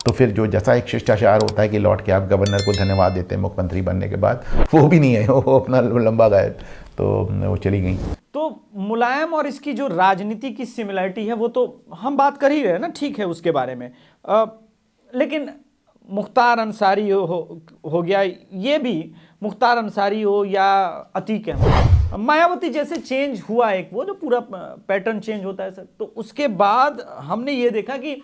तो फिर जो जैसा एक शिष्टाचार होता है कि लौट के आप गवर्नर को धन्यवाद देते हैं मुख्यमंत्री बनने के बाद, वो भी नहीं है, वो अपना लंबा गायब, तो वो चली गई। तो मुलायम और इसकी जो राजनीति की सिमिलरिटी है वो तो हम बात कर ही रहे हैं ना, ठीक है उसके बारे में, लेकिन मुख्तार अंसारी हो गया, ये भी मुख्तार अंसारी हो या अतीक अहमद, मायावती जैसे चेंज हुआ एक वो जो पूरा पैटर्न चेंज होता है सर, तो उसके बाद हमने ये देखा कि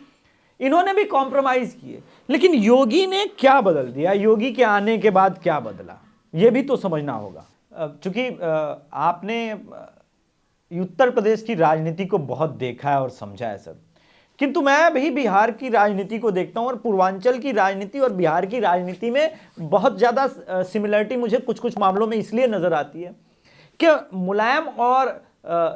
इन्होंने भी कॉम्प्रोमाइज किए, लेकिन योगी ने क्या बदल दिया, योगी के आने के बाद क्या बदला, ये भी तो समझना होगा। चूंकि आपने उत्तर प्रदेश की राजनीति को बहुत देखा है और समझा है सर, किंतु मैं भी बिहार की राजनीति को देखता हूं और पूर्वांचल की राजनीति और बिहार की राजनीति में बहुत ज़्यादा सिमिलरिटी मुझे कुछ कुछ मामलों में इसलिए नज़र आती है कि मुलायम और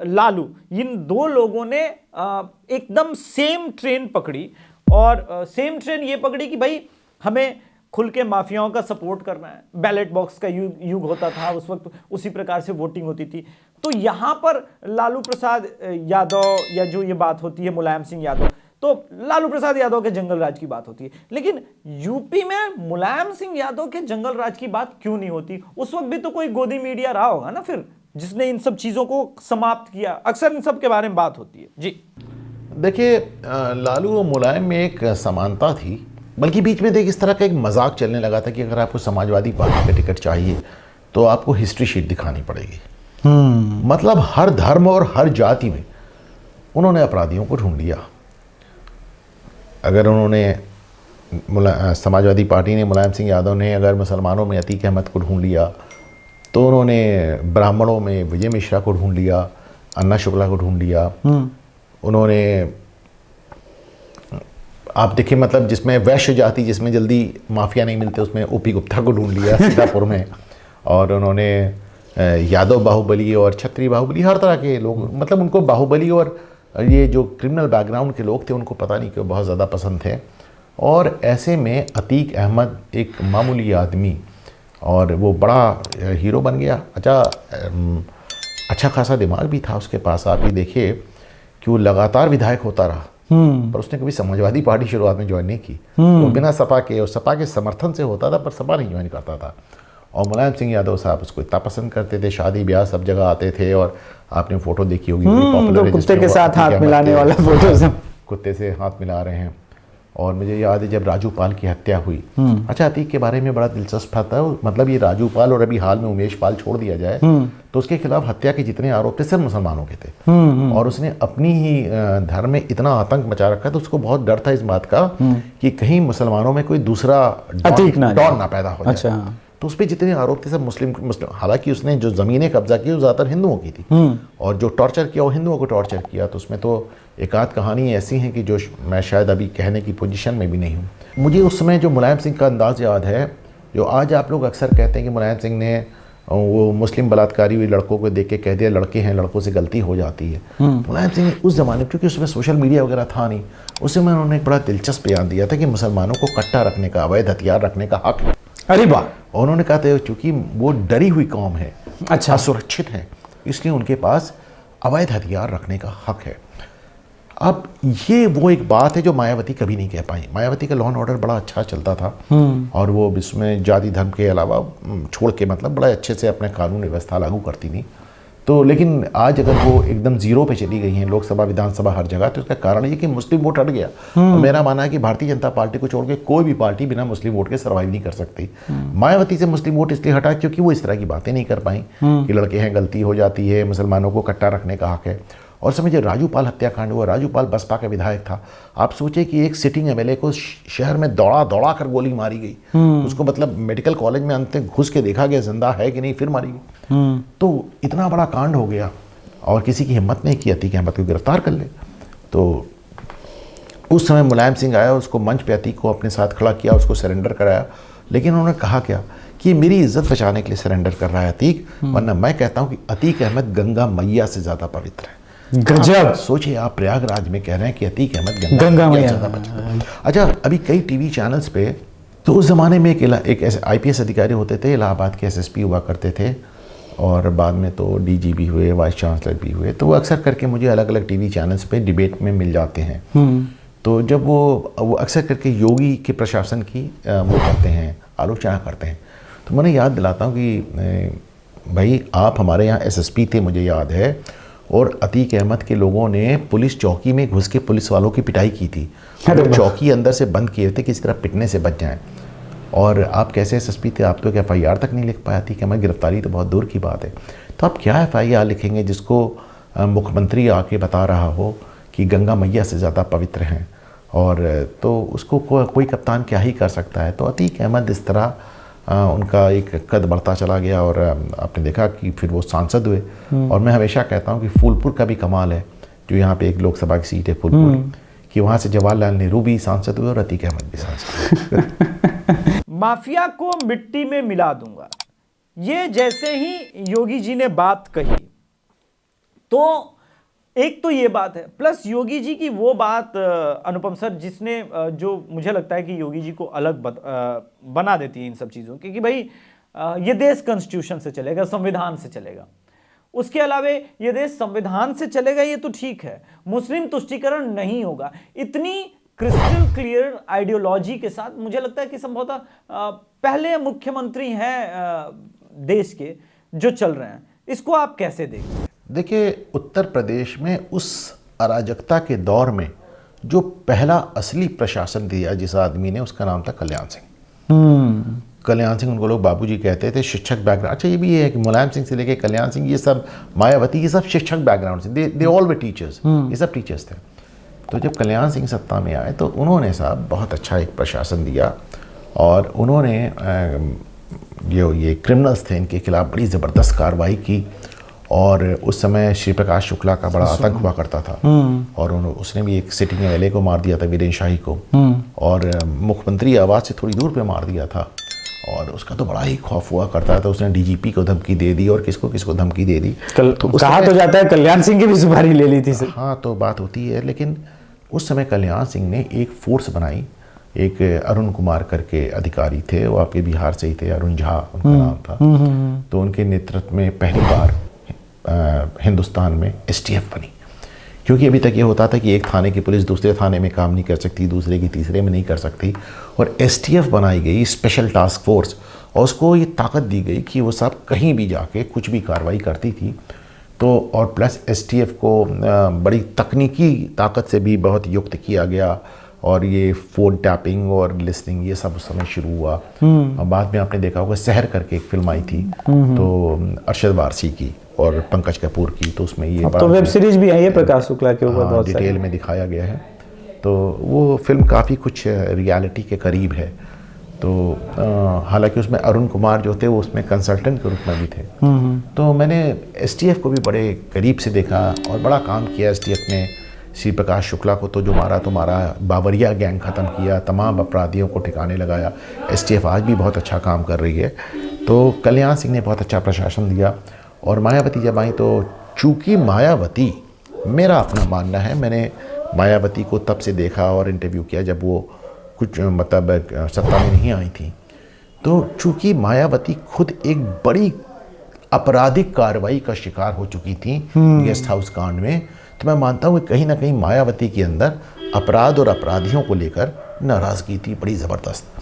लालू, इन दो लोगों ने एकदम सेम ट्रेन पकड़ी, और सेम ट्रेन ये पकड़ी कि भाई हमें खुल के माफियाओं का सपोर्ट करना है। बैलेट बॉक्स का युग होता था उस वक्त, उसी प्रकार से वोटिंग होती थी। तो यहाँ पर लालू प्रसाद यादव या जो ये बात होती है मुलायम सिंह यादव, तो लालू प्रसाद यादव के जंगल राज की बात होती है, लेकिन यूपी में मुलायम सिंह यादव के जंगल राज की बात क्यों नहीं होती? उस वक्त भी तो कोई गोदी मीडिया रहा होगा ना फिर, जिसने इन सब चीज़ों को समाप्त किया। अक्सर इन सब के बारे में बात होती है जी। देखिए, लालू और मुलायम में एक समानता थी, बल्कि बीच में देख इस तरह का एक मजाक चलने लगा था कि अगर आपको समाजवादी पार्टी का टिकट चाहिए तो आपको हिस्ट्री शीट दिखानी पड़ेगी। मतलब हर धर्म और हर जाति में उन्होंने अपराधियों को ढूंढ लिया। अगर उन्होंने समाजवादी पार्टी ने, मुलायम सिंह यादव ने अगर मुसलमानों में अतीक अहमद को ढूंढ लिया, तो उन्होंने ब्राह्मणों में विजय मिश्रा को ढूंढ लिया, अन्ना शुक्ला को ढूंढ लिया। उन्होंने, आप देखिए, मतलब जिसमें वैश्य जाति, जिसमें जल्दी माफिया नहीं मिलते, उसमें ओपी गुप्ता को ढूंढ लिया सीतापुर में। और उन्होंने यादव बाहुबली और छत्री बाहुबली, हर तरह के लोग, मतलब उनको बाहुबली और ये जो क्रिमिनल बैकग्राउंड के लोग थे उनको पता नहीं क्यों बहुत ज़्यादा पसंद थे। और ऐसे में अतीक अहमद एक मामूली आदमी, और वो बड़ा हीरो बन गया। अच्छा खासा दिमाग भी था उसके पास। आप ये देखिए कि वो लगातार विधायक होता रहा, पर उसने कभी समाजवादी पार्टी शुरुआत में ज्वाइन नहीं की। वो बिना सपा के और सपा के समर्थन से होता था, पर सपा नहीं ज्वाइन करता था। और मुलायम सिंह यादव साहब उसको इतना पसंद करते थे, शादी ब्याह सब जगह आते थे। और आपने फोटो देखी होगी, तो कुत्ते के साथ हाथ मिलाने वाला फोटो, सब कुत्ते से हाथ मिला रहे हैं। और मुझे याद है जब राजू पाल की हत्या हुई, अच्छा, अतीक के बारे में बड़ा दिलचस्प था। मतलब ये राजू पाल और अभी हाल में उमेश पाल छोड़ दिया जाए तो उसके खिलाफ हत्या के जितने आरोप थे सब मुसलमानों के थे। और उसने अपनी ही धर्म में इतना आतंक मचा रखा था, उसको बहुत डर था इस बात का कि कहीं मुसलमानों में कोई दूसरा डॉन ना पैदा हो जाए। तो उस पर जितने आरोप थे सब मुस्लिम। हालांकि उसने जो ज़मीनें कब्जा की वो ज़्यादातर हिंदुओं की थी, और जो टॉर्चर किया वो हिंदुओं को टॉर्चर किया। तो उसमें तो एक आध कहानी ऐसी हैं कि जो मैं शायद अभी कहने की पोजीशन में भी नहीं हूँ। मुझे उस समय जो मुलायम सिंह का अंदाज़ याद है, जो आज आप लोग अक्सर कहते हैं कि मुलायम सिंह ने वो मुस्लिम बलात्कारी हुए लड़कों को देख के कह दिया लड़के हैं, लड़कों से गलती हो जाती है। मुलायम सिंह ने उस ज़माने में, क्योंकि उसमें सोशल मीडिया वगैरह था नहीं, उस समय उन्होंने एक बड़ा दिलचस्प बयान दिया था कि मुसलमानों को कट्टा रखने का, अवैध हथियार रखने का हक है। अरे वाह। और उन्होंने कहा था चूँकि वो डरी हुई कौम है, अच्छा, असुरक्षित है, इसलिए उनके पास अवैध हथियार रखने का हक है। अब ये वो एक बात है जो मायावती कभी नहीं कह पाई। मायावती का लॉ एंड ऑर्डर बड़ा अच्छा चलता था, और वो इसमें जाति धर्म के अलावा छोड़ के मतलब बड़ा अच्छे से अपने कानून व्यवस्था लागू करती थी। तो लेकिन आज अगर वो एकदम जीरो पे चली गई हैं, लोकसभा विधानसभा हर जगह, तो इसका कारण ये कि मुस्लिम वोट हट गया। और मेरा मानना है कि भारतीय जनता पार्टी को छोड़ के कोई भी पार्टी बिना मुस्लिम वोट के सर्वाइव नहीं कर सकती। मायावती से मुस्लिम वोट इसलिए हटा क्योंकि वो इस तरह की बातें नहीं कर पाई कि लड़के हैं, गलती हो जाती है, मुसलमानों को कट्टा रखने का हक है। और समय जब राजू पाल हत्याकांड हुआ, राजू पाल बसपा का विधायक था, आप सोचे कि एक सिटिंग एमएलए को शहर में दौड़ा कर गोली मारी गई, उसको मतलब मेडिकल कॉलेज में अंत में घुस के देखा गया जिंदा है कि नहीं, फिर मारी गई। तो इतना बड़ा कांड हो गया और किसी की हिम्मत नहीं की अतीक अहमद को गिरफ्तार कर ले। तो उस समय मुलायम सिंह आया, उसको मंच पे अतीक को अपने साथ खड़ा किया, उसको सरेंडर कराया। लेकिन उन्होंने कहा क्या कि मेरी इज्जत बचाने के लिए सरेंडर कर रहा है अतीक, वरना मैं कहता हूं कि अतीक अहमद गंगा मैया से ज्यादा पवित्र है। गजब। सोचिए आप प्रयागराज में कह रहे हैं कि अतीक अहमद गंगा मैया से ज्यादा पवित्र है। अच्छा, अभी कई टीवी चैनल्स पे, तो उस जमाने में एक ऐसे IPS अधिकारी होते थे, इलाहाबाद के SSP हुआ करते थे और बाद में तो DG भी हुए, वाइस चांसलर भी हुए। तो वो अक्सर करके मुझे अलग अलग टीवी चैनल्स पे डिबेट में मिल जाते हैं। तो जब वो अक्सर करके योगी के प्रशासन की वो करते हैं, आलोचना करते हैं, तो मैंने याद दिलाता हूँ कि भाई आप हमारे यहाँ SSP थे, मुझे याद है, और अतीक अहमद के लोगों ने पुलिस चौकी में घुस के पुलिस वालों की पिटाई की थी। चौकी अंदर से बंद किए थे, किसी तरह पिटने से बच जाएं। और आप कैसे SSP थे, आप तो एक FIR तक नहीं लिख पाया थी कि हमारी गिरफ्तारी तो बहुत दूर की बात है। तो आप क्या FIR लिखेंगे जिसको मुख्यमंत्री आके बता रहा हो कि गंगा मैया से ज़्यादा पवित्र हैं, और तो उसको कोई कप्तान क्या ही कर सकता है। तो अतीक अहमद इस तरह उनका एक कद बढ़ता चला गया और आपने देखा कि फिर वो सांसद हुए। और मैं हमेशा कहता हूँ कि फूलपुर का भी कमाल है, जो यहाँ पे एक लोकसभा की सीट है फूलपुर, कि वहाँ से जवाहरलाल नेहरू भी सांसद हुए और अतीक अहमद भी सांसद हुए। माफिया को मिट्टी में मिला दूंगा, ये जैसे ही योगी जी ने बात कही, तो एक तो ये बात है, प्लस योगी जी की वो बात अनुपम सर, जिसने जो मुझे लगता है कि योगी जी को अलग बना देती है इन सब चीज़ों की, कि भाई ये देश कॉन्स्टिट्यूशन से चलेगा, संविधान से चलेगा। उसके अलावा ये देश संविधान से चलेगा, ये तो ठीक है, मुस्लिम तुष्टीकरण नहीं होगा। इतनी क्रिस्टल क्लियर आइडियोलॉजी के साथ मुझे लगता है कि संभवतः पहले मुख्यमंत्री हैं देश के जो चल रहे हैं। इसको आप कैसे देखते हैं? देखिए, उत्तर प्रदेश में उस अराजकता के दौर में जो पहला असली प्रशासन दिया जिस आदमी ने, उसका नाम था कल्याण सिंह। कल्याण सिंह, उनको लोग बाबूजी कहते थे, शिक्षक बैकग्राउंड। अच्छा, ये भी है कि मुलायम सिंह से लेके कल्याण सिंह, ये सब मायावती, ये सब शिक्षक बैकग्राउंड से, दे ऑल वे टीचर्स, ये सब टीचर्स थे। तो जब कल्याण सिंह सत्ता में आए तो उन्होंने साहब बहुत अच्छा एक प्रशासन दिया, और उन्होंने जो ये क्रिमिनल्स थे इनके खिलाफ बड़ी ज़बरदस्त कार्रवाई की। और उस समय श्री प्रकाश शुक्ला का बड़ा आतंक हुआ करता था, और उसने भी एक सिटिंग एमएलए को मार दिया था, वीरेंद्र शाही को, और मुख्यमंत्री आवास से थोड़ी दूर पे मार दिया था। और उसका तो बड़ा ही खौफ हुआ करता था। उसने DGP को धमकी दे दी और किसको किसको धमकी दे दी। तो कहा तो जाता है कल्याण सिंह की भी सुपारी ले ली थी। हाँ, तो बात होती है, लेकिन उस समय कल्याण सिंह ने एक फोर्स बनाई। एक अरुण कुमार करके अधिकारी थे, वो आपके बिहार से ही थे, अरुण झा उनका नाम था। तो उनके नेतृत्व में पहली बार हिंदुस्तान में STF बनी, क्योंकि अभी तक ये होता था कि एक थाने की पुलिस दूसरे थाने में काम नहीं कर सकती, दूसरे की तीसरे में नहीं कर सकती। और STF बनाई गई, स्पेशल टास्क फोर्स, और उसको ये ताकत दी गई कि वो सब कहीं भी जाके कुछ भी कार्रवाई करती थी। तो और प्लस STF को बड़ी तकनीकी ताकत से भी बहुत युक्त किया गया, और ये फ़ोन टैपिंग और लिस्टिंग ये सब उस समय शुरू हुआ। और बाद में आपने देखा होगा शहर करके एक फिल्म आई थी, तो अरशद वारसी की और पंकज कपूर की, तो उसमें ये तो वेब सीरीज भी है ये प्रकाश शुक्ला के ऊपर, बहुत डिटेल में दिखाया गया है। तो वो फिल्म काफ़ी कुछ रियलिटी के करीब है। तो हालांकि उसमें अरुण कुमार जो थे वो उसमें कंसल्टेंट के रूप में भी थे। तो मैंने STF को भी बड़े करीब से देखा और बड़ा काम किया STF ने। श्री प्रकाश शुक्ला को तो जो मारा तो मारा, बावरिया गैंग ख़त्म किया, तमाम अपराधियों को ठिकाने लगाया। STF आज भी बहुत अच्छा काम कर रही है। तो कल्याण सिंह ने बहुत अच्छा प्रशासन दिया। और मायावती जब आई, तो चूँकि मायावती, मेरा अपना मानना है, मैंने मायावती को तब से देखा और इंटरव्यू किया जब वो कुछ मतलब सत्ता में नहीं आई थी। तो चूँकि मायावती खुद एक बड़ी आपराधिक कार्रवाई का शिकार हो चुकी थी गेस्ट हाउस कांड में, तो मैं मानता हूँ कि कहीं ना कहीं मायावती के अंदर अपराध और अपराधियों को लेकर नाराज़गी थी बड़ी ज़बरदस्त।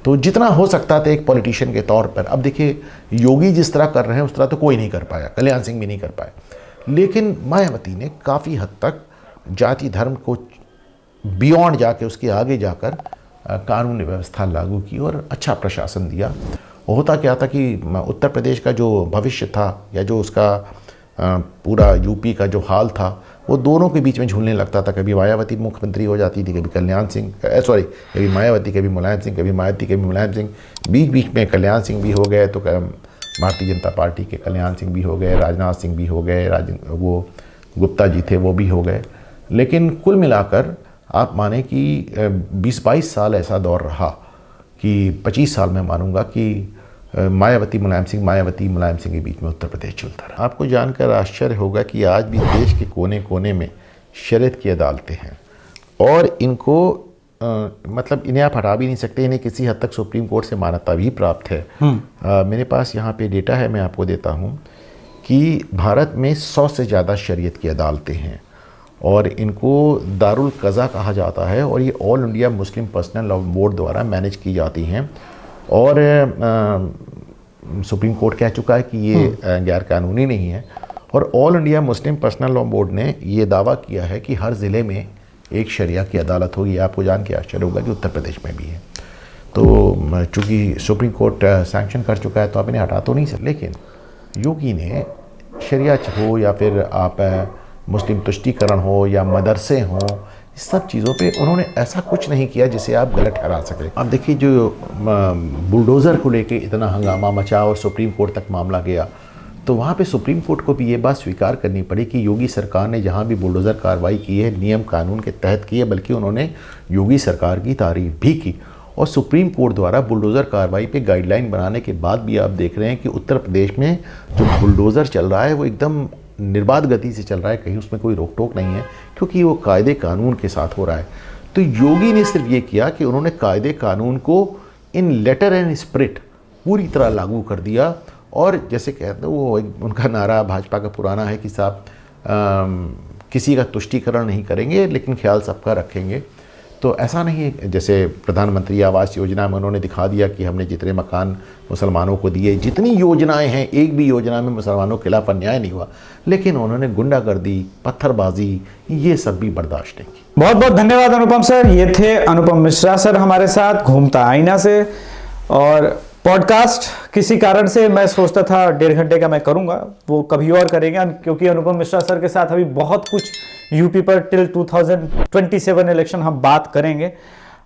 तो जितना हो सकता था एक पॉलिटिशियन के तौर पर, अब देखिए योगी जिस तरह कर रहे हैं उस तरह तो कोई नहीं कर पाया, कल्याण सिंह भी नहीं कर पाए, लेकिन मायावती ने काफ़ी हद तक जाति धर्म को बियॉन्ड जाके, उसके आगे जाकर कानून व्यवस्था लागू की और अच्छा प्रशासन दिया। होता क्या था कि उत्तर प्रदेश का जो भविष्य था, या जो उसका पूरा यूपी का जो हाल था, वो दोनों के बीच में झूलने लगता था। कभी मायावती मुख्यमंत्री हो जाती थी, कभी कल्याण सिंह, कभी मायावती, कभी मुलायम सिंह, कभी मायावती, कभी मुलायम सिंह, बीच बीच में कल्याण सिंह भी हो गए, तो भारतीय जनता पार्टी के कल्याण सिंह भी हो गए, राजनाथ सिंह भी हो गए, वो गुप्ता जी थे वो भी हो गए। लेकिन कुल मिलाकर आप माने कि 20-22 साल ऐसा दौर रहा कि 25 साल मैं मानूंगा कि मायावती मुलायम सिंह, मायावती मुलायम सिंह के बीच में उत्तर प्रदेश चलता रहा। आपको जानकर आश्चर्य होगा कि आज भी देश के कोने कोने में शरीयत की अदालतें हैं और इनको मतलब इन्हें आप हटा भी नहीं सकते, इन्हें किसी हद तक सुप्रीम कोर्ट से मान्यता भी प्राप्त है। मेरे पास यहाँ पे डेटा है, मैं आपको देता हूँ कि भारत में 100 से ज़्यादा शरीयत की अदालतें हैं और इनको दारुल कज़ा कहा जाता है और ये all India Muslim personal law board द्वारा मैनेज की जाती हैं। और सुप्रीम कोर्ट कह चुका है कि ये गैरकानूनी नहीं है और all India Muslim personal law board ने ये दावा किया है कि हर ज़िले में एक शरिया की अदालत होगी। आपको जान के आश्चर्य होगा कि उत्तर प्रदेश में भी है। तो चूँकि सुप्रीम कोर्ट सैंक्शन कर चुका है तो आप इन्हें हटा तो नहीं सकते, लेकिन योगी ने शरिया हो या फिर आप मुस्लिम तुष्टीकरण हो या मदरसे हों, इस सब चीज़ों पे उन्होंने ऐसा कुछ नहीं किया जिसे आप गलत ठहरा सकें। अब देखिए जो बुलडोज़र को लेके इतना हंगामा मचा और सुप्रीम कोर्ट तक मामला गया, तो वहाँ पे सुप्रीम कोर्ट को भी ये बात स्वीकार करनी पड़ी कि योगी सरकार ने जहाँ भी बुलडोज़र कार्रवाई की है नियम कानून के तहत की है, बल्कि उन्होंने योगी सरकार की तारीफ भी की। और सुप्रीम कोर्ट द्वारा बुलडोज़र कार्रवाई पे गाइडलाइन बनाने के बाद भी आप देख रहे हैं कि उत्तर प्रदेश में जो बुलडोज़र चल रहा है वो एकदम निर्बाध गति से चल रहा है, कहीं उसमें कोई रोक टोक नहीं है, क्योंकि वो कायदे कानून के साथ हो रहा है। तो योगी ने सिर्फ ये किया कि उन्होंने कायदे कानून को इन लेटर एंड स्पिरिट पूरी तरह लागू कर दिया। और जैसे कहते हैं वो उनका नारा भाजपा का पुराना है कि साहब किसी का तुष्टीकरण नहीं करेंगे लेकिन ख्याल सबका रखेंगे। तो ऐसा नहीं है, जैसे प्रधानमंत्री आवास योजना में उन्होंने दिखा दिया कि हमने जितने मकान मुसलमानों को दिए, जितनी योजनाएं हैं, एक भी योजना में मुसलमानों के खिलाफ अन्याय नहीं हुआ, लेकिन उन्होंने गुंडागर्दी, पत्थरबाजी, ये सब भी बर्दाश्त नहीं की। बहुत बहुत धन्यवाद अनुपम सर। ये थे अनुपम मिश्रा सर हमारे साथ घूमता आईना से। और पॉडकास्ट किसी कारण से मैं सोचता था 1.5 घंटे का मैं करूंगा, वो कभी और करेंगे, क्योंकि अनुपम मिश्रा सर के साथ अभी बहुत कुछ यूपी पर टिल 2027 इलेक्शन हम बात करेंगे।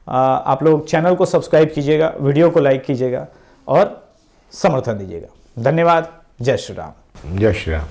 आप लोग चैनल को सब्सक्राइब कीजिएगा, वीडियो को लाइक कीजिएगा और समर्थन दीजिएगा। धन्यवाद। जय श्री राम। जय श्री राम।